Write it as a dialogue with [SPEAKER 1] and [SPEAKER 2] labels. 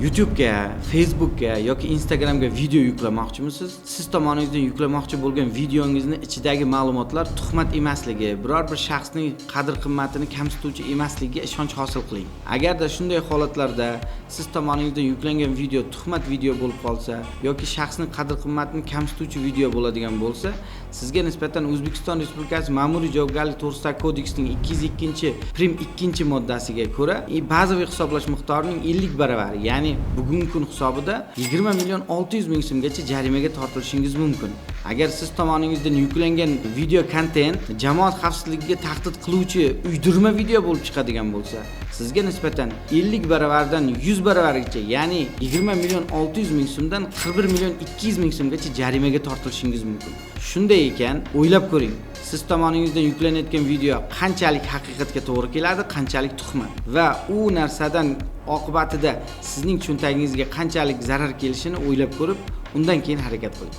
[SPEAKER 1] YouTube'ga, Facebook'ga yoki Instagram'ga video yuklamoqchimisiz? Siz tomoningizdan yuklamoqchi bo'lgan videongizni ichidagi ma'lumotlar tuhmat emasligi, biror bir shaxsning qadr-qimmatini kamsituvchi emasligiga ishonch hosil qiling. Agarda shunday holatlarda siz tomoningizdan yuklangan video tuhmat video bo'lib qolsa yoki shaxsning qadr-qimmatini kamsituvchi video bo'ladigan bo'lsa, sizga nisbatan O'zbekiston Respublikasi Ma'muriy javobgarlik to'g'risidagi kodeksning 202-prim 2-moddasiga ko'ra, bazaviy hisoblash miqdorining 50 baravari, ya'ni bugungi kun hisobida 20 million 600 ming so'mgacha jarimaga tortilishingiz mumkin. Agar siz tomoningizdan yuklangan video kontent jamoat xavfsizligiga tahdid qiluvchi uydirma video bo'lib chiqadigan bo'lsa, sizga nisbatan 50 baravardan 100 baravargacha, ya'ni 20 million 600 ming so'mdan 41 million 200 ming so'mgacha jarimaga tortilishingiz mumkin. Shunday ekan, o'ylab ko'ring. Siz tomoningizdan yuklanayotgan video qanchalik haqiqatga to'g'ri keladi, qanchalik tuhmat va u narsadan oqibatida sizning cho'ntagingizga qanchalik zarar kelishini o'ylab ko'rib, undan keyin harakat qiling.